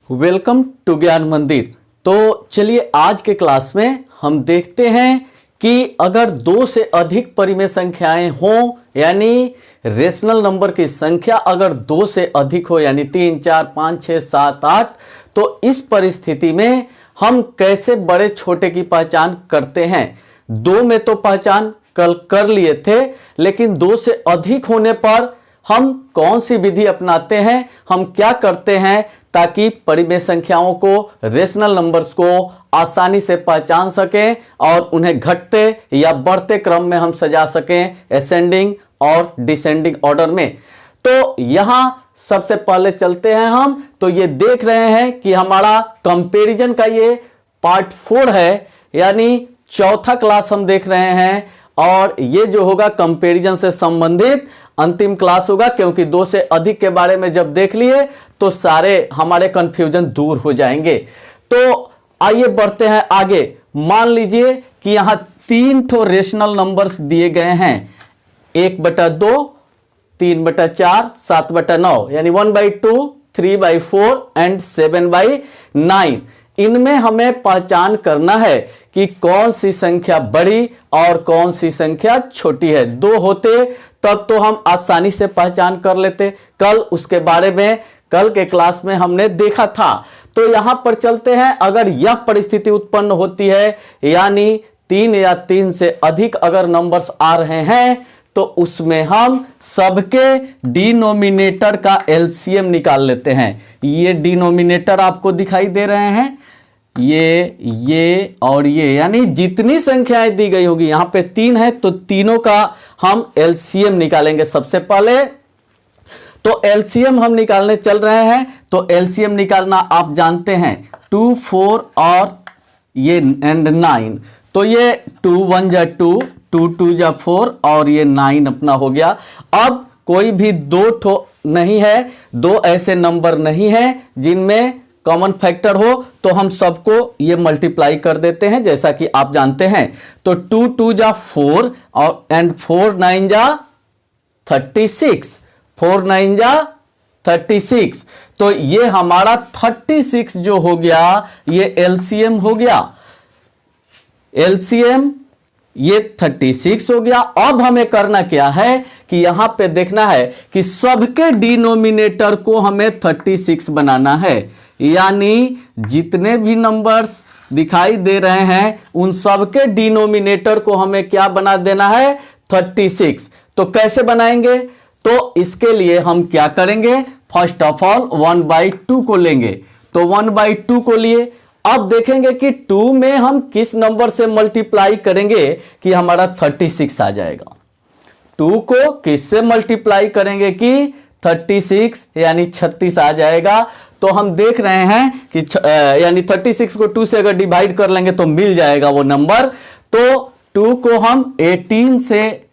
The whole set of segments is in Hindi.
वेलकम टू ज्ञान मंदिर। तो चलिए आज के क्लास में हम देखते हैं कि अगर दो से अधिक परिमेय संख्याएं हों यानी रेशनल नंबर की संख्या अगर दो से अधिक हो यानी 3, 4, 5, 6, 7, 8 तो इस परिस्थिति में हम कैसे बड़े छोटे की पहचान करते हैं। दो में तो पहचान कल कर लिए थे, लेकिन दो से अधिक होने पर हम कौन सी विधि अपनाते हैं, हम क्या करते हैं ताकि परिमेय संख्याओं को रेशनल नंबर्स को आसानी से पहचान सकें और उन्हें घटते या बढ़ते क्रम में हम सजा सकें असेंडिंग और डिसेंडिंग ऑर्डर में। तो यहां सबसे पहले चलते हैं हम। तो ये देख रहे हैं कि हमारा कंपैरिजन का ये पार्ट 4 है, यानी चौथा क्लास हम देख रहे हैं और ये जो होगा कंपैरिजन से संबंधित अंतिम क्लास होगा, क्योंकि दो से अधिक के बारे में जब देख लिए तो सारे हमारे कंफ्यूजन दूर हो जाएंगे। तो आइए बढ़ते हैं आगे। मान लीजिए कि यहां 3 ठो रेशनल नंबर्स दिए गए हैं, 1/2, 3/4, 7/9 यानी 1/2, 3/4 एंड 7/9। इनमें हमें पहचान करना है कि कौन सी संख्या बड़ी और कौन सी संख्या छोटी है। दो होते तब तो हम आसानी से पहचान कर लेते, कल उसके बारे में कल के क्लास में हमने देखा था। तो यहां पर चलते हैं। अगर यह परिस्थिति उत्पन्न होती है यानी 3 या 3 से अधिक अगर नंबर्स आ रहे हैं तो उसमें हम सबके डिनोमिनेटर का एलसीएम निकाल लेते हैं। ये डिनोमिनेटर आपको दिखाई दे रहे हैं, ये और ये, यानी जितनी संख्याएं दी गई होगी, यहां पे 3 है तो तीनों का हम एलसीएम निकालेंगे सबसे पहले। तो एलसीएम हम निकालने चल रहे हैं। तो एलसीएम निकालना आप जानते हैं, 2, 4 और ये एंड 9। तो ये 2 1 जा 2, 2 2 जा 4 और ये 9 अपना हो गया। अब कोई भी दो ठो नहीं है, दो ऐसे नंबर नहीं है जिनमें कॉमन फैक्टर हो, तो हम सबको ये मल्टीप्लाई कर देते हैं जैसा कि आप जानते हैं। तो 2 2 जा 4 और एंड 4 9 जा 36, 4 9 जा 36। तो ये हमारा 36 जो हो गया ये एलसीएम हो गया। एलसीएम ये 36 हो गया। अब हमें करना क्या है कि यहां पे देखना है कि सबके डिनोमिनेटर को हमें 36 बनाना है, यानी जितने भी नंबर्स दिखाई दे रहे हैं उन सबके डिनोमिनेटर को हमें क्या बना देना है, 36। तो कैसे बनाएंगे? तो इसके लिए हम क्या करेंगे, फर्स्ट ऑफ ऑल 1/2 को लेंगे। तो 1/2 को लिए अब देखेंगे कि 2 में हम किस नंबर से मल्टीप्लाई करेंगे कि हमारा 36 आ जाएगा। 2 को किससे मल्टीप्लाई करेंगे कि 36 यानी 36 आ जाएगा। तो हम देख रहे हैं कि यानी 36 को 2 से अगर डिवाइड कर लेंगे तो मिल जाएगा वो नंबर। तो 2 को हम 18 से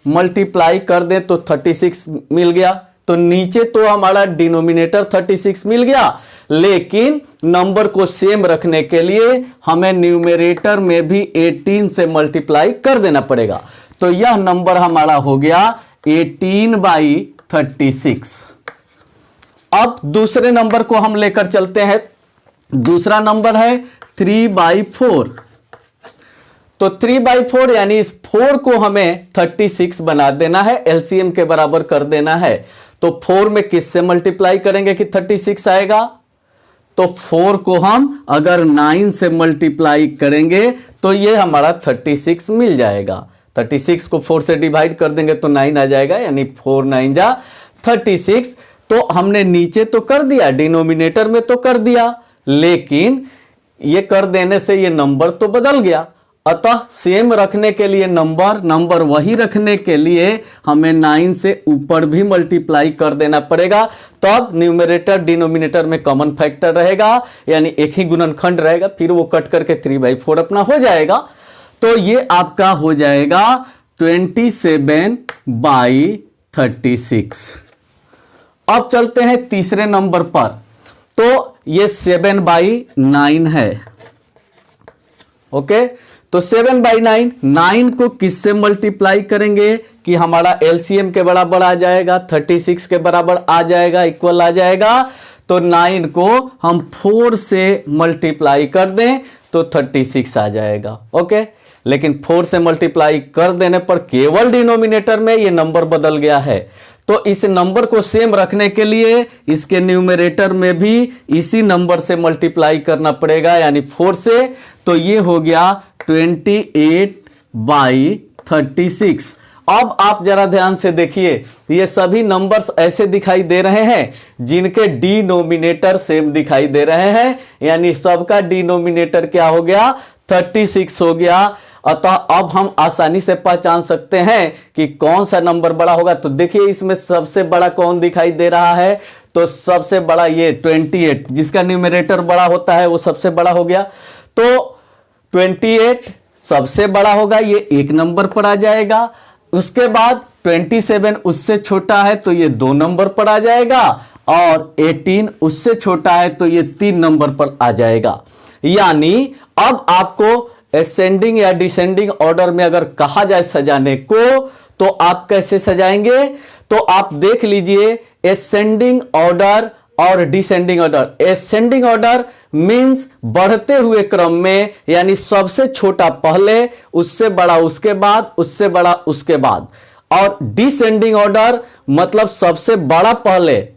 मल्टीप्लाई कर दें तो 36 मिल गया। तो नीचे तो हमारा डिनोमिनेटर 36 मिल गया, लेकिन नंबर को सेम रखने के लिए हमें न्यूमरेटर में भी 18 से मल्टीप्लाई कर देना पड़ेगा। तो यह नंबर हमारा हो गया 18/36। अब दूसरे नंबर को हम लेकर चलते हैं। दूसरा नंबर है 3/4। तो 3/4 यानी इस 4 को हमें 36 बना देना है, एलसीएम के बराबर कर देना है। तो 4 में किससे मल्टीप्लाई करेंगे कि 36 आएगा? तो 4 को हम अगर 9 से मल्टीप्लाई करेंगे तो ये हमारा 36 मिल जाएगा। 36 को 4 से डिवाइड कर देंगे तो 9 आ जाएगा, यानी 4 9 जा 36। तो हमने नीचे तो कर दिया, डिनोमिनेटर में तो कर दिया, लेकिन ये कर देने से ये नंबर तो बदल गया। अतः सेम रखने के लिए नंबर वही रखने के लिए हमें 9 से ऊपर भी मल्टीप्लाई कर देना पड़ेगा। तब न्यूमरेटर डिनोमिनेटर में कॉमन फैक्टर रहेगा, यानी एक ही गुणनखंड रहेगा, फिर वो कट करके 3/4 अपना हो जाएगा। तो ये आपका हो जाएगा 27/36। अब चलते हैं तीसरे नंबर पर। तो ये 7/9 है। ओके, तो 7/9, 9 को किससे मल्टीप्लाई करेंगे कि हमारा एलसीएम के बराबर आ जाएगा, 36 के बराबर आ जाएगा, इक्वल आ जाएगा। तो 9 को हम 4 से मल्टीप्लाई कर दें तो 36 आ जाएगा। ओके, लेकिन 4 से मल्टीप्लाई कर देने पर केवल डिनोमिनेटर में ये नंबर बदल गया है, तो इस नंबर को सेम रखने के लिए इसके न्यूमरेटर में भी इसी नंबर से मल्टीप्लाई करना पड़ेगा, यानी 4 से। तो ये हो गया 28/36। अब आप जरा ध्यान से देखिए, ये सभी नंबर्स ऐसे दिखाई दे रहे हैं जिनके डिनोमिनेटर सेम दिखाई दे रहे हैं, यानी सबका डिनोमिनेटर क्या हो गया, 36 हो गया। अतः अब हम आसानी से पहचान सकते हैं कि कौन सा नंबर बड़ा होगा। तो देखिए इसमें सबसे बड़ा कौन दिखाई दे रहा है, तो सबसे बड़ा ये 28, जिसका न्यूमरेटर बड़ा होता है वो सबसे बड़ा हो गया। तो 28 सबसे बड़ा होगा, ये 1 नंबर पर आ जाएगा। उसके बाद 27 उससे छोटा है तो ये 2 नंबर पर आ जाएगा, और 18 उससे छोटा है तो ये 3 नंबर पर आ जाएगा। यानी अब आपको असेंडिंग या डिसेंडिंग ऑर्डर में अगर कहा जाए सजाने को, तो आप कैसे सजाएंगे, तो आप देख लीजिए असेंडिंग ऑर्डर और descending order. Ascending order means बढ़ते हुए क्रम में, यानी सबसे छोटा पहले, उससे बड़ा उसके बाद, उससे बड़ा उसके बाद। और डिसेंडिंग ऑर्डर मतलब सबसे बड़ा पहले,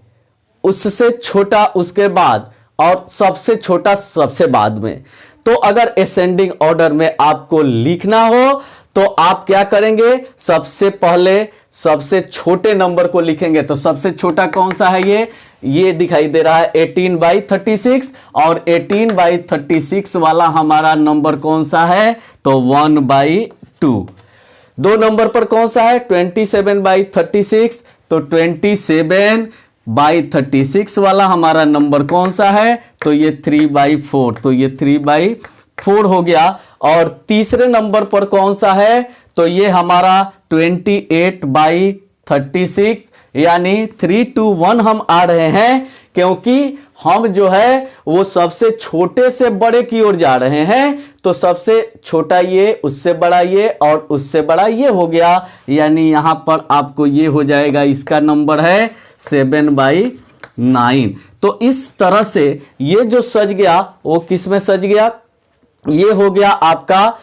उससे छोटा उसके बाद, और सबसे छोटा सबसे बाद में। तो अगर असेंडिंग ऑर्डर में आपको लिखना हो तो आप क्या करेंगे, सबसे पहले सबसे छोटे नंबर को लिखेंगे। तो सबसे छोटा कौन सा है, ये दिखाई दे रहा है 18/36, और 18/36 वाला हमारा नंबर कौन सा है, तो 1/2। 2 नंबर पर कौन सा है, 27/36, तो 27/36 वाला हमारा नंबर कौन सा है, तो ये 3/4, तो ये 3/4 हो गया। और तीसरे नंबर पर कौन सा है, तो ये हमारा 28/36, यानी 3 to 1 हम आ रहे हैं, क्योंकि हम जो है वो सबसे छोटे से बड़े की ओर जा रहे हैं। तो सबसे छोटा ये, उससे बड़ा ये, और उससे बड़ा ये हो गया, यानी यहां पर आपको ये हो जाएगा, इसका नंबर है 7/9। तो इस तरह से ये जो सज गया वो किस में सज गया, ये हो गया आपका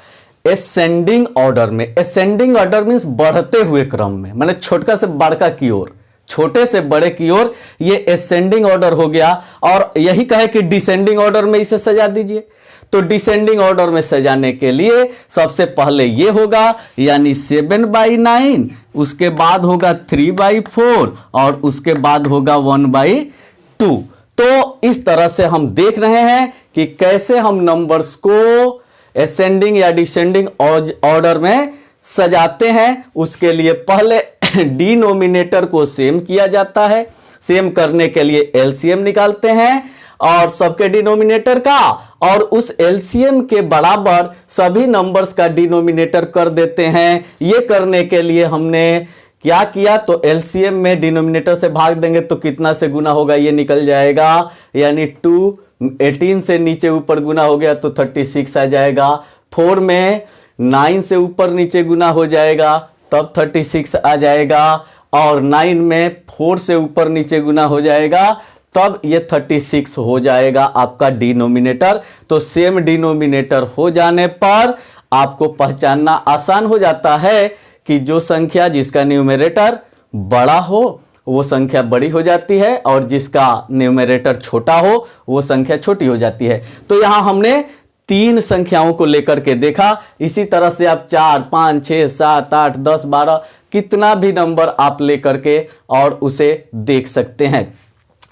असेंडिंग ऑर्डर में। असेंडिंग ऑर्डर मींस बढ़ते हुए क्रम में, माने छोटा से बड़का की ओर, छोटे से बड़े की ओर, ये असेंडिंग ऑर्डर हो गया। और यही कहे कि डिसेंडिंग ऑर्डर में इसे सजा दीजिए। तो डिसेंडिंग ऑर्डर में सजाने के लिए सबसे पहले ये होगा, यानी 7/9, उसके बाद होगा 3/4, और उसके बाद होगा 1/2। तो इस तरह से हम देख रहे हैं कि कैसे हम नंबर्स को असेंडिंग या डिसेंडिंग ऑर्डर में सजाते हैं। उसके लिए पहले डिनोमिनेटर को सेम किया जाता है, सेम करने के लिए एलसीएम निकालते हैं और सबके डिनोमिनेटर का, और उस एलसीएम के बराबर सभी नंबर्स का डिनोमिनेटर कर देते हैं। ये करने के लिए हमने क्या किया, तो एलसीएम में डिनोमिनेटर से भाग देंगे तो कितना से गुना होगा, ये निकल जाएगा, यानी 2 18 से नीचे ऊपर गुना हो गया तो 36 आ जाएगा। 4 में 9 से ऊपर नीचे गुना हो जाएगा तब 36 आ जाएगा, और 9 में 4 से ऊपर नीचे गुना हो जाएगा तब ये 36 हो जाएगा आपका डिनोमिनेटर। तो सेम डिनोमिनेटर हो जाने पर आपको पहचानना आसान हो जाता है कि जो संख्या जिसका न्यूमरेटर बड़ा हो वो संख्या बड़ी हो जाती है, और जिसका न्यूमरेटर छोटा हो वो संख्या छोटी हो जाती है। तो यहां हमने 3 संख्याओं को लेकर के देखा। इसी तरह से आप 4, 5, 6, 7, 8, 10, 12 कितना भी नंबर आप लेकर के और उसे देख सकते हैं।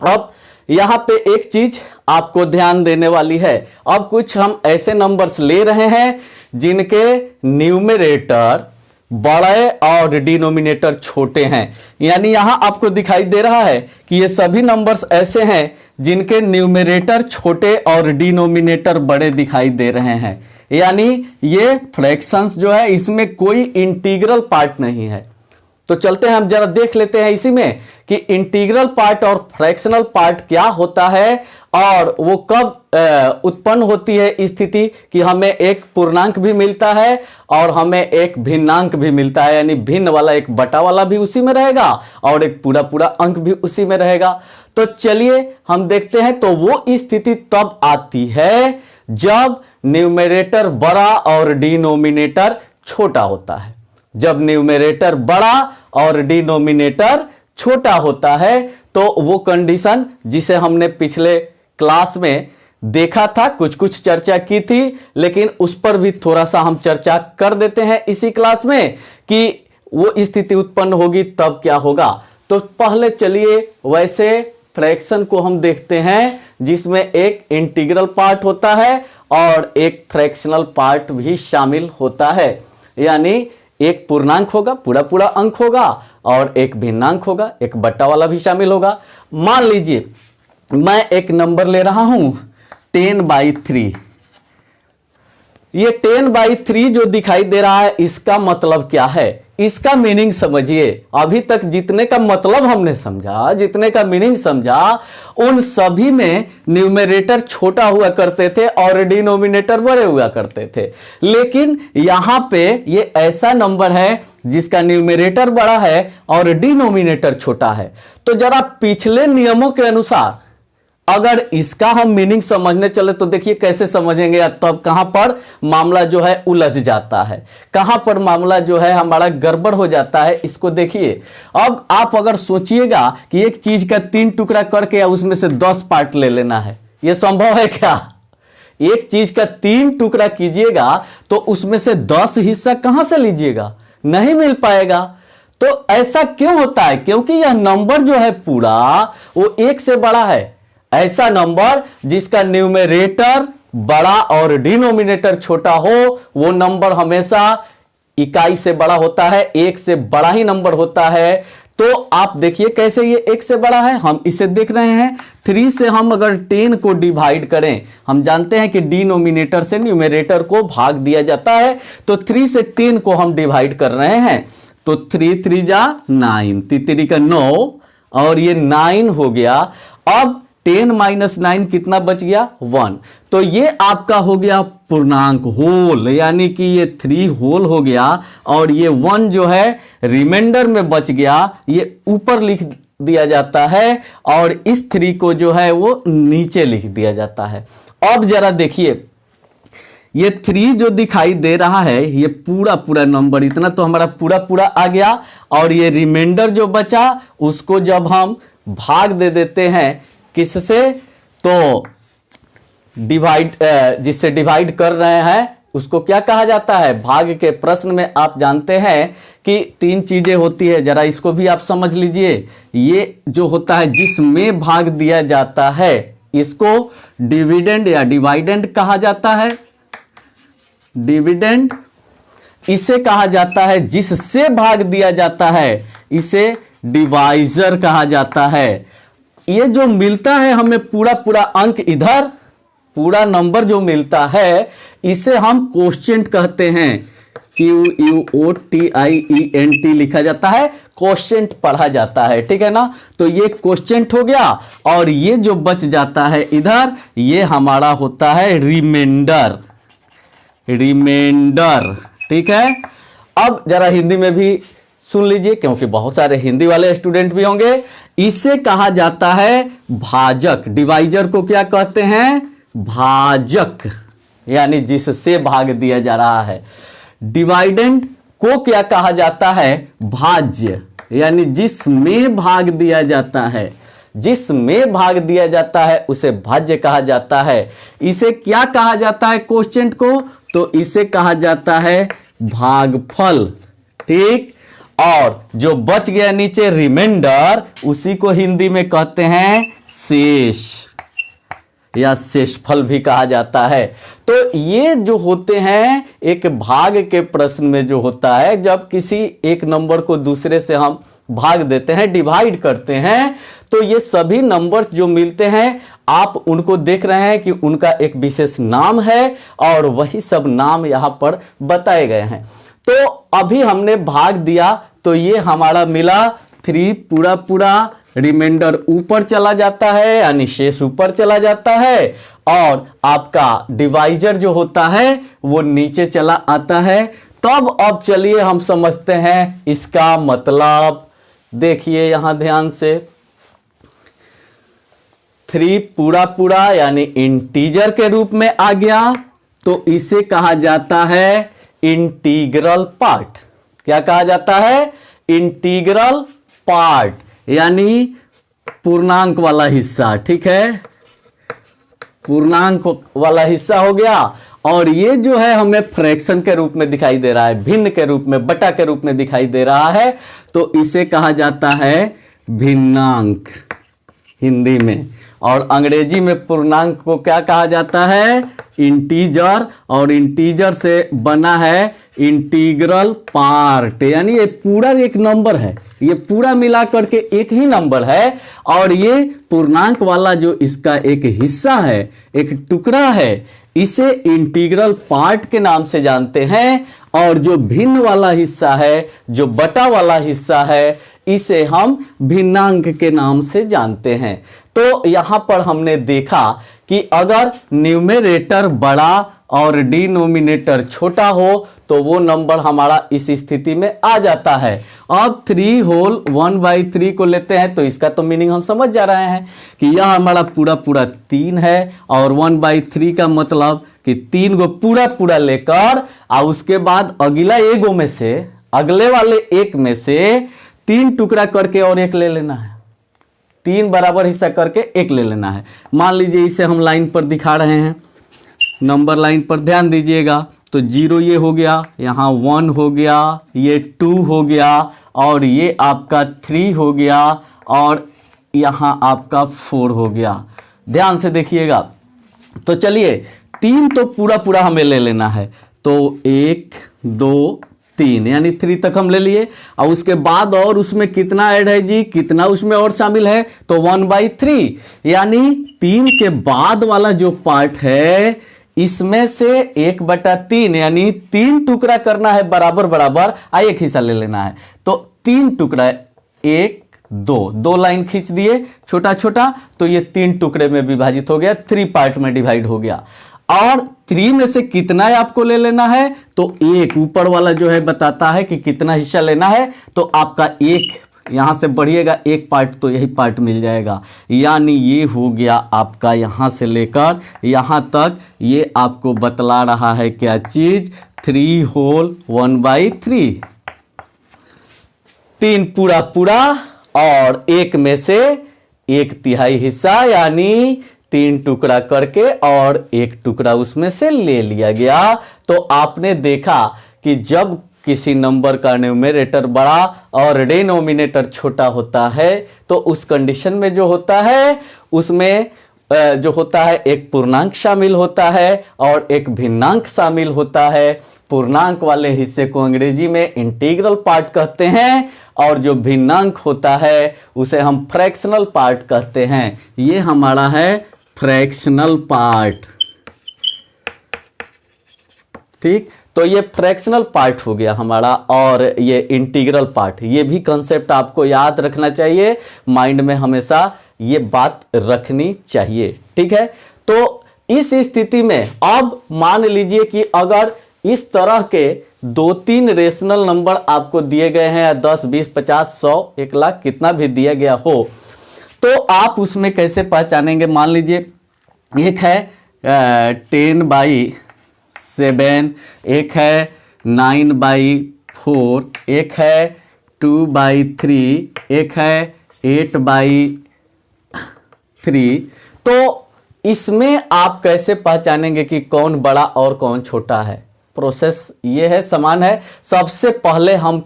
अब यहां पे एक चीज आपको ध्यान देने वाली है। अब कुछ हम ऐसे नंबर्स ले रहे हैं जिनके न्यूमरेटर बड़े और डिनोमिनेटर छोटे हैं। यानी यहां आपको दिखाई दे रहा है कि ये सभी नंबर्स ऐसे हैं जिनके न्यूमरेटर छोटे और डिनोमिनेटर बड़े दिखाई दे रहे हैं। यानी ये फ्रैक्शंस जो है इसमें कोई इंटीग्रल पार्ट नहीं है। तो चलते हैं हम जरा देख लेते हैं इसी में कि इंटीग्रल पार्ट और फ्रैक्शनल पार्ट क्या होता है और वो कब उत्पन्न होती है स्थिति कि हमें एक पूर्णांक भी मिलता है और हमें एक भिन्नांक भी मिलता है। यानी भिन्न वाला एक बटा वाला भी उसी में रहेगा और एक पूरा पूरा अंक भी उसी में रहेगा। तो चलिए हम देखते हैं। तो वो स्थिति तब आती है जब न्यूमरेटर बड़ा और डिनोमिनेटर छोटा होता है। जब न्यूमरेटर बड़ा और डिनोमिनेटर छोटा होता है तो वो कंडीशन जिसे हमने पिछले क्लास में देखा था, कुछ कुछ चर्चा की थी, लेकिन उस पर भी थोड़ा सा हम चर्चा कर देते हैं इसी क्लास में कि वो स्थिति उत्पन्न होगी तब क्या होगा। तो पहले चलिए वैसे फ्रैक्शन को हम देखते हैं जिसमें एक इंटीग्रल पार्ट होता है और एक फ्रैक्शनल पार्ट भी शामिल होता है। यानी एक पूर्णांक होगा, पूरा पूरा अंक होगा, और एक भिन्नांक होगा, एक बट्टा वाला भी शामिल होगा। मान लीजिए मैं एक नंबर ले रहा हूं 10/3। ये 10/3 जो दिखाई दे रहा है इसका मतलब क्या है, इसका मीनिंग समझिए। अभी तक जितने का मतलब हमने समझा, जितने का मीनिंग समझा, उन सभी में न्यूमरेटर छोटा हुआ करते थे और डिनोमिनेटर बड़े हुआ करते थे। लेकिन यहां पे ये ऐसा नंबर है जिसका न्यूमरेटर बड़ा है और डिनोमिनेटर छोटा है। तो जरा पिछले नियमों के अनुसार अगर इसका हम मीनिंग समझने चले तो देखिए कैसे समझेंगे, या तब कहां पर मामला जो है उलझ जाता है, कहां पर मामला जो है हमारा गड़बड़ हो जाता है। इसको देखिए, अब आप अगर सोचिएगा कि एक चीज का 3 टुकड़ा करके या उसमें से 10 पार्ट ले लेना है, यह संभव है क्या? एक चीज का 3 टुकड़ा कीजिएगा तो उसमें से 10 हिस्सा कहां से लीजिएगा? नहीं मिल पाएगा। तो ऐसा क्यों होता है? क्योंकि यह नंबर जो है पूरा वो 1 से बड़ा है। ऐसा नंबर जिसका न्यूमरेटर बड़ा और डिनोमिनेटर छोटा हो, वो नंबर हमेशा इकाई से बड़ा होता है, 1 से बड़ा ही नंबर होता है। तो आप देखिए कैसे ये 1 से बड़ा है, हम इसे देख रहे हैं। 3 से हम अगर 10 को डिवाइड करें, हम जानते हैं कि डिनोमिनेटर से न्यूमरेटर को भाग दिया जाता है, तो 3 से 10 को हम डिवाइड कर रहे हैं। तो 3 3 जा 9, 3 का 9, और ये 9 हो गया। अब 10 - 9 कितना बच गया? 1। तो ये आपका हो गया पूर्णांक होल, यानी कि ये 3 होल हो गया, और ये 1 जो है रिमाइंडर में बच गया, ये ऊपर लिख दिया जाता है, और इस 3 को जो है वो नीचे लिख दिया जाता है। अब जरा देखिए, ये 3 जो दिखाई दे रहा है, ये पूरा पूरा नंबर, इतना तो हमारा पूरा पूरा आ गया, और ये रिमाइंडर जो बचा उसको जब हम भाग दे देते हैं किससे, तो डिवाइड, जिससे डिवाइड कर रहे हैं उसको क्या कहा जाता है? भाग के प्रश्न में आप जानते हैं कि 3 चीजें होती है, जरा इसको भी आप समझ लीजिए। ये जो होता है जिसमें भाग दिया जाता है, इसको डिविडेंड या डिवाइडेंड कहा जाता है। डिविडेंड इसे कहा जाता है, जिससे भाग दिया जाता है इसे डिवाइजर कहा जाता है। ये जो मिलता है हमें पूरा पूरा अंक, इधर पूरा नंबर जो मिलता है, इसे हम क्वोशिएंट कहते हैं। QUOTIENT लिखा जाता है, क्वोशिएंट पढ़ा जाता है, ठीक है ना। तो ये क्वोशिएंट हो गया, और ये जो बच जाता है इधर, ये हमारा होता है रिमाइंडर। रिमाइंडर, ठीक है। अब जरा हिंदी में भी सुन लीजिए, क्योंकि बहुत सारे हिंदी वाले स्टूडेंट भी होंगे। इसे कहा जाता है भाजक। डिवाइजर को क्या कहते हैं? भाजक, यानी जिससे भाग दिया जा रहा है। डिवाइडेंड को क्या कहा जाता है? भाज्य, यानी जिसमें भाग दिया जाता है। जिसमें भाग दिया जाता है उसे भाज्य कहा जाता है। इसे क्या कहा जाता है क्वोशिएंट को? तो इसे कहा जाता है भागफल, ठीक। और जो बच गया नीचे रिमाइंडर, उसी को हिंदी में कहते हैं शेष, या शेषफल भी कहा जाता है। तो ये जो होते हैं एक भाग के प्रश्न में जो होता है, जब किसी एक नंबर को दूसरे से हम भाग देते हैं, डिवाइड करते हैं, तो ये सभी नंबर्स जो मिलते हैं आप उनको देख रहे हैं कि उनका एक विशेष नाम है, और वही सब नाम यहां पर बताए गए हैं। तो अभी हमने भाग दिया तो ये हमारा मिला 3 पूरा पूरा, रिमाइंडर ऊपर चला जाता है, यानी शेष ऊपर चला जाता है, और आपका डिवाइजर जो होता है वो नीचे चला आता है। तब अब चलिए हम समझते हैं इसका मतलब। देखिए यहां ध्यान से, 3 पूरा पूरा यानी इंटीजर के रूप में आ गया तो इसे कहा जाता है इंटीग्रल पार्ट। क्या कहा जाता है? इंटीग्रल पार्ट यानी पूर्णांक वाला हिस्सा। ठीक है, पूर्णांक वाला हिस्सा हो गया। और ये जो है हमें फ्रैक्शन के रूप में दिखाई दे रहा है, भिन्न के रूप में, बटा के रूप में दिखाई दे रहा है, तो इसे कहा जाता है भिन्नांक हिंदी में। और अंग्रेजी में पूर्णांक को क्या कहा जाता है? इंटीजर। और इंटीजर से बना है इंटीग्रल पार्ट, यानी ये पूरा एक नंबर है, ये पूरा मिला करके एक ही नंबर है। और ये पूर्णांक वाला जो इसका एक हिस्सा है, एक टुकड़ा है, इसे इंटीग्रल पार्ट के नाम से जानते हैं। और जो भिन्न वाला हिस्सा है, जो बटा वाला हिस्सा है, इसे हम भिन्नांक के नाम से जानते हैं। तो यहां पर हमने देखा कि अगर न्यूमेरेटर बड़ा और डिनोमिनेटर छोटा हो तो वो नंबर हमारा इस स्थिति में आ जाता है। अब 3 होल 1/3 को लेते हैं तो इसका तो मीनिंग हम समझ जा रहे हैं कि यह हमारा पूरा पूरा 3 है। और 1/3 का मतलब कि 3 को पूरा पूरा लेकर और उसके बाद अगला एगो में से, अगले वाले एक में से 3 टुकड़ा करके और एक ले लेना है, 3 बराबर हिस्सा करके एक ले लेना है। मान लीजिए इसे हम लाइन पर दिखा रहे हैं, नंबर लाइन पर ध्यान दीजिएगा। तो 0 ये हो गया, यहाँ 1 हो गया, ये 2 हो गया, और ये आपका 3 हो गया, और यहाँ आपका 4 हो गया। ध्यान से देखिएगा। तो चलिए 3 तो पूरा पूरा हमें ले लेना है, तो 1 2 3 यानी 3 तक हम ले लिए। और उसके बाद और उसमें कितना ऐड है जी, कितना उसमें और शामिल है? तो 1/3 यानी 3 के बाद वाला जो पार्ट है इसमें से 1/3 यानी 3 टुकड़ा करना है बराबर बराबर, एक हिस्सा ले लेना है। तो 3 टुकड़ा, 1 2 लाइन खींच दिए छोटा छोटा, तो ये 3 टुकड़े में विभाजित हो गया, 3 पार्ट में डिवाइड हो गया। और 3 में से कितना आपको ले लेना है? तो 1 ऊपर वाला जो है बताता है कि कितना हिस्सा लेना है। तो आपका 1 यहां से बढ़िएगा, 1 पार्ट तो यही पार्ट मिल जाएगा, यानी ये हो गया आपका यहां से लेकर यहां तक। ये आपको बतला रहा है क्या चीज? 3 होल 1/3, 3 पूरा पूरा और 1 में से 1/3 हिस्सा, यानी 3 टुकड़ा करके और 1 टुकड़ा उसमें से ले लिया गया। तो आपने देखा कि जब किसी नंबर का न्यूमेरेटर बड़ा और डिनोमिनेटर छोटा होता है तो उस कंडीशन में जो होता है उसमें जो होता है एक पूर्णांक शामिल होता है और एक भिन्नांक शामिल होता है। पूर्णांक वाले हिस्से को अंग्रेजी में इंटीग्रल पार्ट कहते हैं और जो भिन्नांक होता है उसे हम फ्रैक्शनल पार्ट कहते हैं। ये हमारा है फ्रैक्शनल पार्ट। ठीक, तो ये फ्रैक्शनल पार्ट हो गया हमारा और ये इंटीग्रल पार्ट। ये भी कंसेप्ट आपको याद रखना चाहिए, माइंड में हमेशा ये बात रखनी चाहिए। ठीक है, तो इस स्थिति में अब मान लीजिए कि अगर इस तरह के 2-3 रेशनल नंबर आपको दिए गए हैं, 10 20 50 100 1 लाख कितना भी दिया गया हो, तो आप उसमें कैसे पहचानेंगे? मान लीजिए एक है 10/7, एक है 9/4, एक है 2/3, एक है 8/3। तो इसमें आप कैसे पहचानेंगे कि कौन बड़ा और कौन छोटा है? प्रोसेस ये है, समान है। सबसे पहले हम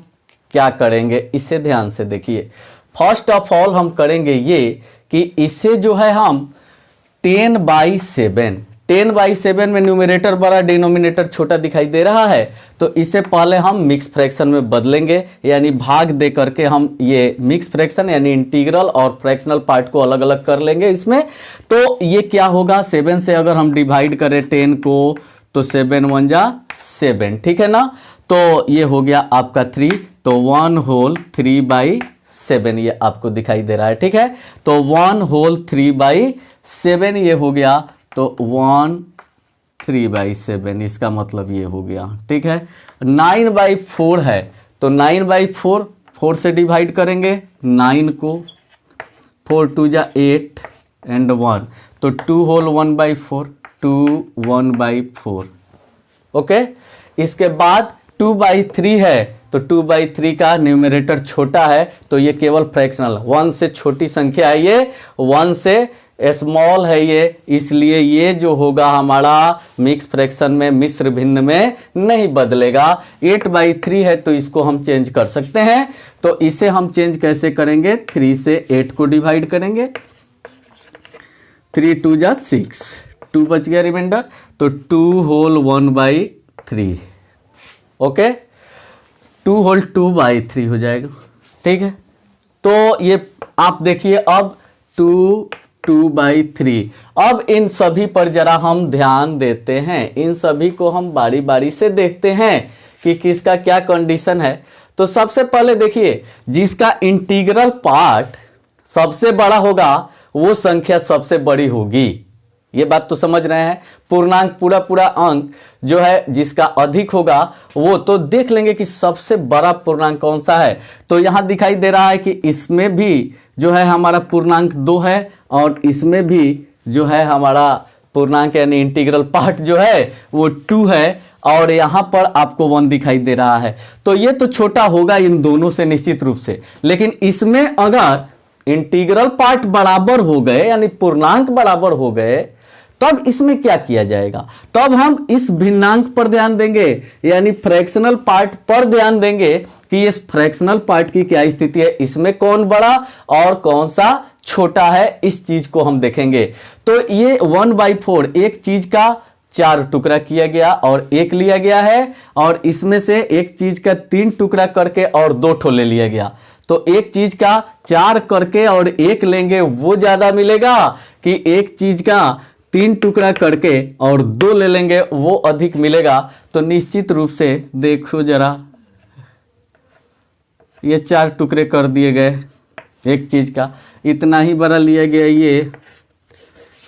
क्या करेंगे इसे ध्यान से देखिए। फर्स्ट ऑफ ऑल हम करेंगे ये कि इसे जो है हम 10/7 में न्यूमरेटर बड़ा डिनोमिनेटर छोटा दिखाई दे रहा है, तो इसे पहले हम मिक्स फ्रैक्शन में बदलेंगे, यानी भाग दे करके हम ये मिक्स फ्रैक्शन यानी इंटीग्रल और फ्रैक्शनल पार्ट को अलग अलग कर लेंगे इसमें। तो ये क्या होगा, 7 से अगर हम डिवाइड करें 10 को तो 7 1 जा 7, ठीक है ना। तो ये हो गया आपका 3, तो 1 होल 3/7 ये आपको दिखाई दे रहा है। ठीक है, तो 1 होल 3/7 ये हो गया, तो 1 3/7 इसका मतलब ये हो गया। ठीक है, 9/4 है, तो 9/4 4 से डिवाइड करेंगे 9 को, 4 2 जा 8, एंड 1, तो 2 होल 1/4, 2 1/4। ओके, इसके बाद 2/3 है, तो 2/3 का न्यूमरेटर छोटा है, तो ये केवल फ्रैक्शनल 1 से छोटी संख्या है, ये 1 से स्मॉल है ये, इसलिए ये जो होगा हमारा मिक्स फ्रैक्शन में, मिश्र भिन्न में नहीं बदलेगा। 8/3 है, तो इसको हम चेंज कर सकते हैं। तो इसे हम चेंज कैसे करेंगे, 3 से 8 को डिवाइड करेंगे, 3 2 जा 6, 2 बच गया रिमाइंडर, तो 2 होल 1/3। ओके, 2 होल 2/3 हो जाएगा। ठीक है, तो ये आप देखिए अब 2/3। अब इन सभी पर जरा हम ध्यान देते हैं, इन सभी को हम बारी बारी से देखते हैं कि किसका क्या कंडीशन है। तो सबसे पहले देखिए, जिसका इंटीग्रल पार्ट सबसे बड़ा होगा वो संख्या सबसे बड़ी होगी। ये बात तो समझ रहे हैं। पूर्णांक पूरा अंक जो है जिसका अधिक होगा वो तो देख लेंगे कि सबसे बड़ा पूर्णांक कौन सा है। तो यहां दिखाई दे रहा है कि इसमें भी जो है हमारा पूर्णांक 2 है और इसमें भी जो है हमारा पूर्णांक यानी इंटीग्रल पार्ट जो है वो 2 है और यहां पर आपको 1 दिखाई दे रहा है। तो ये तो छोटा होगा इन दोनों से निश्चित रूप से, लेकिन इसमें अगर इंटीग्रल पार्ट बराबर हो गए यानी पूर्णांक बराबर हो गए तब इसमें क्या किया जाएगा, तब हम इस भिन्नांक पर ध्यान देंगे यानी फ्रैक्शनल पार्ट पर ध्यान देंगे कि इस फ्रैक्शनल पार्ट की क्या स्थिति है, इसमें कौन बड़ा और कौन सा छोटा है, इस चीज को हम देखेंगे। तो ये 1/4 एक चीज का 4 टुकड़ा किया गया और 1 लिया गया है और इसमें से एक चीज का 3 टुकड़ा करके और 2 ठो ले लिया गया। तो एक चीज का 4 करके और 1 लेंगे वो ज्यादा मिलेगा कि एक चीज का 3 टुकड़ा करके और 2 ले लेंगे वो अधिक मिलेगा। तो निश्चित रूप से देखो जरा, ये 4 टुकड़े कर दिए गए एक चीज का, इतना ही बड़ा लिया गया, ये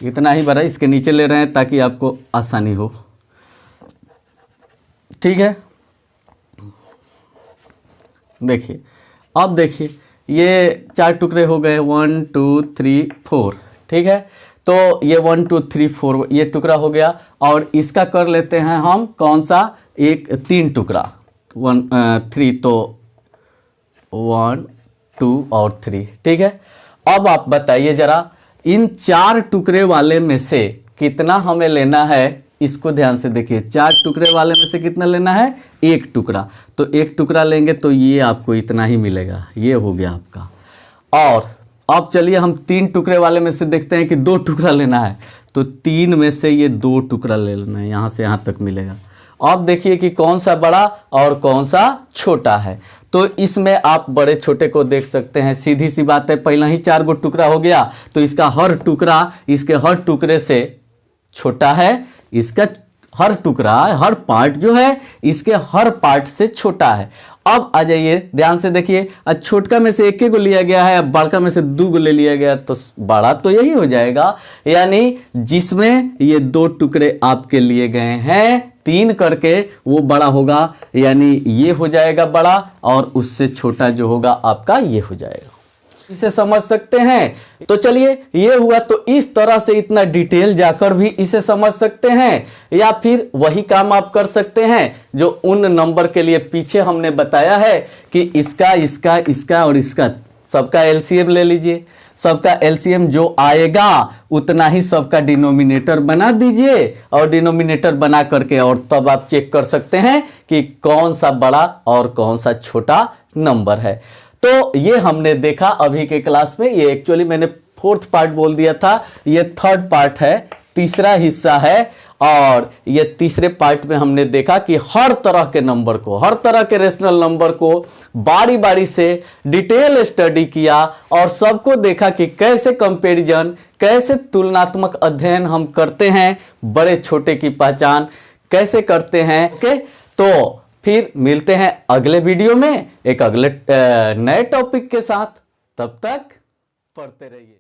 इतना ही बड़ा, इसके नीचे ले रहे हैं ताकि आपको आसानी हो। ठीक है, देखिए अब देखिए ये 4 टुकड़े हो गए 1 2 3 4। ठीक है, तो ये 1 2 3 4 ये टुकड़ा हो गया और इसका कर लेते हैं हम कौन सा, एक 3 टुकड़ा 1 3, तो 1 2 और 3। ठीक है, अब आप बताइए जरा इन 4 टुकड़े वाले में से कितना हमें लेना है, इसको ध्यान से देखिए। 4 टुकड़े वाले में से कितना लेना है, 1 टुकड़ा। तो 1 टुकड़ा लेंगे तो ये आपको इतना ही मिलेगा, ये हो गया आपका। और अब चलिए हम 3 टुकड़े वाले में से देखते हैं कि 2 टुकड़ा लेना है, तो 3 में से ये 2 टुकड़ा ले लेना है, यहां से यहां तक मिलेगा। अब देखिए कि कौन सा बड़ा और कौन सा छोटा है। तो इसमें आप बड़े छोटे को देख सकते हैं, सीधी सी बात है, पहला ही 4 गो टुकड़ा हो गया तो इसका हर टुकड़ा इसके हर टुकड़े से छोटा है, इसका हर टुकड़ा हर पार्ट जो है इसके हर पार्ट से छोटा है। अब आ जाइए ध्यान से देखिए, छोटका में से 1 गो लिया गया है, अब बड़का में से 2 गो ले लिया गया, तो बड़ा तो यही हो जाएगा, यानी जिसमें ये 2 टुकड़े आपके लिए गए हैं 3 करके वो बड़ा होगा, यानी ये हो जाएगा बड़ा और उससे छोटा जो होगा आपका ये हो जाएगा। इसे समझ सकते हैं। तो चलिए ये हुआ, तो इस तरह से इतना डिटेल जाकर भी इसे समझ सकते हैं, या फिर वही काम आप कर सकते हैं जो उन नंबर के लिए पीछे हमने बताया है कि इसका इसका इसका और इसका सबका एलसीएम ले लीजिए, सबका एलसीएम जो आएगा उतना ही सबका डिनोमिनेटर बना दीजिए और डिनोमिनेटर बना करके और तब आप चेक कर सकते हैं कि कौन सा बड़ा और कौन सा छोटा नंबर है। तो ये हमने देखा अभी के क्लास में, ये एक्चुअली मैंने 4th पार्ट बोल दिया था, ये 3rd पार्ट है, तीसरा हिस्सा है। और ये तीसरे पार्ट में हमने देखा कि हर तरह के नंबर को, हर तरह के रेशनल नंबर को बारी बारी से डिटेल स्टडी किया और सबको देखा कि कैसे कंपैरिजन, कैसे तुलनात्मक अध्ययन हम करते हैं, बड़े छोटे की पहचान कैसे करते हैं। ओके, तो फिर मिलते हैं अगले वीडियो में एक अगले नए टॉपिक के साथ, तब तक पढ़ते रहिए।